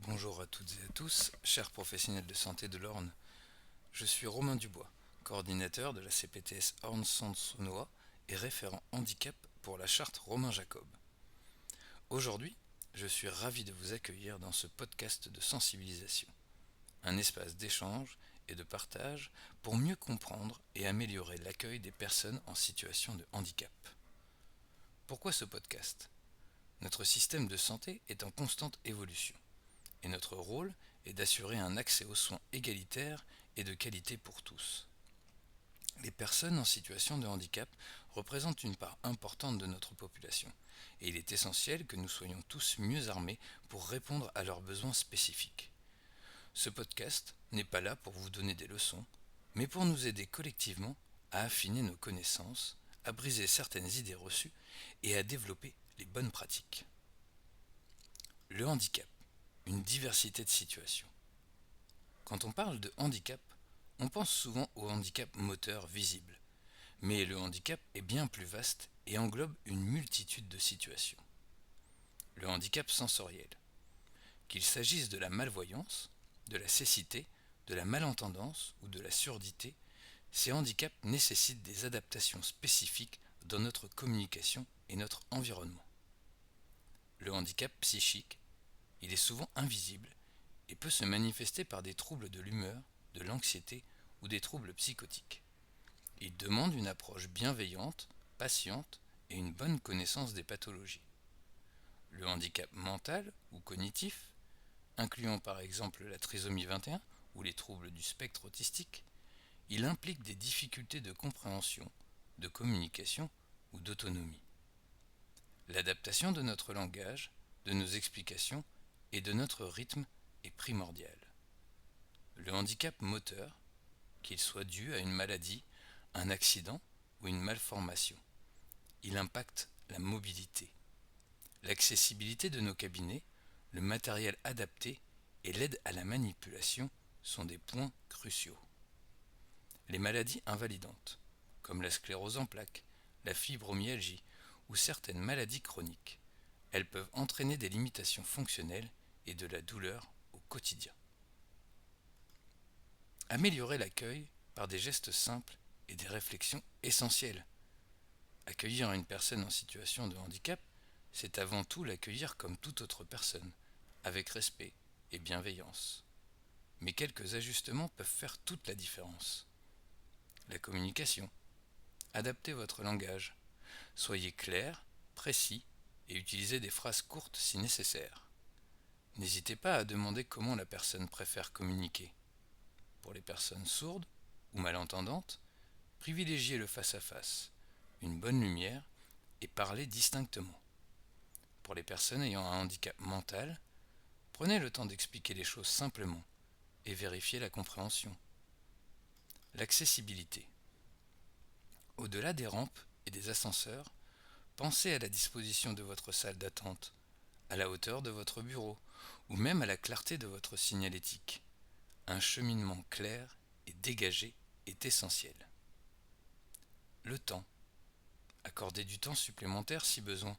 Bonjour à toutes et à tous, chers professionnels de santé de l'Orne. Je suis Romain Dubois, coordinateur de la CPTS Orne-Centre-Saunois et référent handicap pour la charte Romain Jacob. Aujourd'hui, je suis ravi de vous accueillir dans ce podcast de sensibilisation, un espace d'échange et de partage pour mieux comprendre et améliorer l'accueil des personnes en situation de handicap. Pourquoi ce podcast? Notre système de santé est en constante évolution. Et notre rôle est d'assurer un accès aux soins égalitaire et de qualité pour tous. Les personnes en situation de handicap représentent une part importante de notre population, et il est essentiel que nous soyons tous mieux armés pour répondre à leurs besoins spécifiques. Ce podcast n'est pas là pour vous donner des leçons, mais pour nous aider collectivement à affiner nos connaissances, à briser certaines idées reçues et à développer les bonnes pratiques. Le handicap. Une diversité de situations. Quand on parle de handicap, on pense souvent au handicap moteur visible. Mais le handicap est bien plus vaste et englobe une multitude de situations. Le handicap sensoriel. Qu'il s'agisse de la malvoyance, de la cécité, de la malentendance ou de la surdité, ces handicaps nécessitent des adaptations spécifiques dans notre communication et notre environnement. Le handicap psychique. Il est souvent invisible et peut se manifester par des troubles de l'humeur, de l'anxiété ou des troubles psychotiques. Il demande une approche bienveillante, patiente et une bonne connaissance des pathologies. Le handicap mental ou cognitif, incluant par exemple la trisomie 21 ou les troubles du spectre autistique, il implique des difficultés de compréhension, de communication ou d'autonomie. L'adaptation de notre langage, de nos explications et de notre rythme est primordiale. Le handicap moteur, qu'il soit dû à une maladie, un accident ou une malformation, il impacte la mobilité. L'accessibilité de nos cabinets, le matériel adapté et l'aide à la manipulation sont des points cruciaux. Les maladies invalidantes, comme la sclérose en plaques, la fibromyalgie ou certaines maladies chroniques, elles peuvent entraîner des limitations fonctionnelles et de la douleur au quotidien. Améliorer l'accueil par des gestes simples et des réflexions essentielles. Accueillir une personne en situation de handicap, c'est avant tout l'accueillir comme toute autre personne, avec respect et bienveillance. Mais quelques ajustements peuvent faire toute la différence. La communication. Adaptez votre langage. Soyez clair, précis et utilisez des phrases courtes si nécessaire. N'hésitez pas à demander comment la personne préfère communiquer. Pour les personnes sourdes ou malentendantes, privilégiez le face-à-face, une bonne lumière et parlez distinctement. Pour les personnes ayant un handicap mental, prenez le temps d'expliquer les choses simplement et vérifiez la compréhension. L'accessibilité. Au-delà des rampes et des ascenseurs, pensez à la disposition de votre salle d'attente, à la hauteur de votre bureau ou même à la clarté de votre signalétique. Un cheminement clair et dégagé est essentiel. Le temps. Accordez du temps supplémentaire si besoin.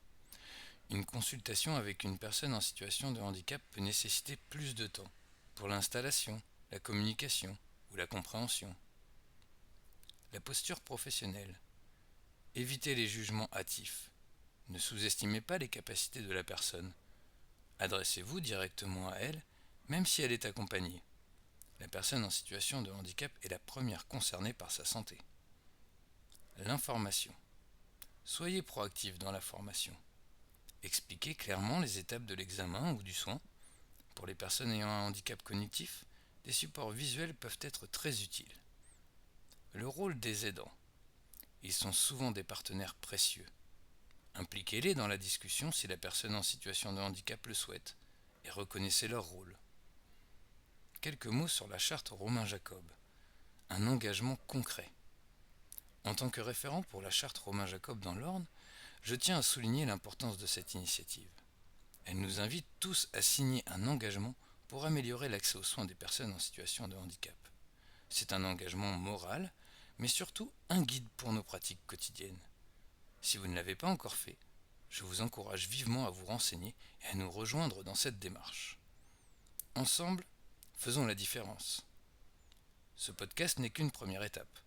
Une consultation avec une personne en situation de handicap peut nécessiter plus de temps pour l'installation, la communication ou la compréhension. La posture professionnelle. Évitez les jugements hâtifs. Ne sous-estimez pas les capacités de la personne. Adressez-vous directement à elle, même si elle est accompagnée. La personne en situation de handicap est la première concernée par sa santé. L'information. Soyez proactif dans la formation. Expliquez clairement les étapes de l'examen ou du soin. Pour les personnes ayant un handicap cognitif, des supports visuels peuvent être très utiles. Le rôle des aidants. Ils sont souvent des partenaires précieux. Impliquez-les dans la discussion si la personne en situation de handicap le souhaite et reconnaissez leur rôle. Quelques mots sur la charte Romain Jacob. Un engagement concret. En tant que référent pour la charte Romain Jacob dans l'Orne, je tiens à souligner l'importance de cette initiative. Elle nous invite tous à signer un engagement pour améliorer l'accès aux soins des personnes en situation de handicap. C'est un engagement moral, mais surtout un guide pour nos pratiques quotidiennes. Si vous ne l'avez pas encore fait, je vous encourage vivement à vous renseigner et à nous rejoindre dans cette démarche. Ensemble, faisons la différence. Ce podcast n'est qu'une première étape.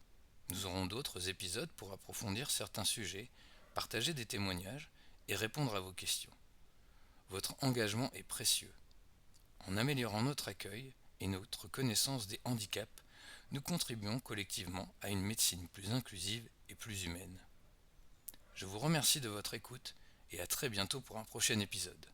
Nous aurons d'autres épisodes pour approfondir certains sujets, partager des témoignages et répondre à vos questions. Votre engagement est précieux. En améliorant notre accueil et notre connaissance des handicaps, nous contribuons collectivement à une médecine plus inclusive et plus humaine. Je vous remercie de votre écoute et à très bientôt pour un prochain épisode.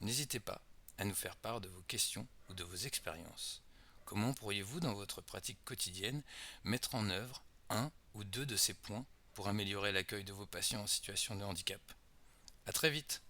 N'hésitez pas à nous faire part de vos questions ou de vos expériences. Comment pourriez-vous, dans votre pratique quotidienne, mettre en œuvre un ou deux de ces points pour améliorer l'accueil de vos patients en situation de handicap ? À très vite!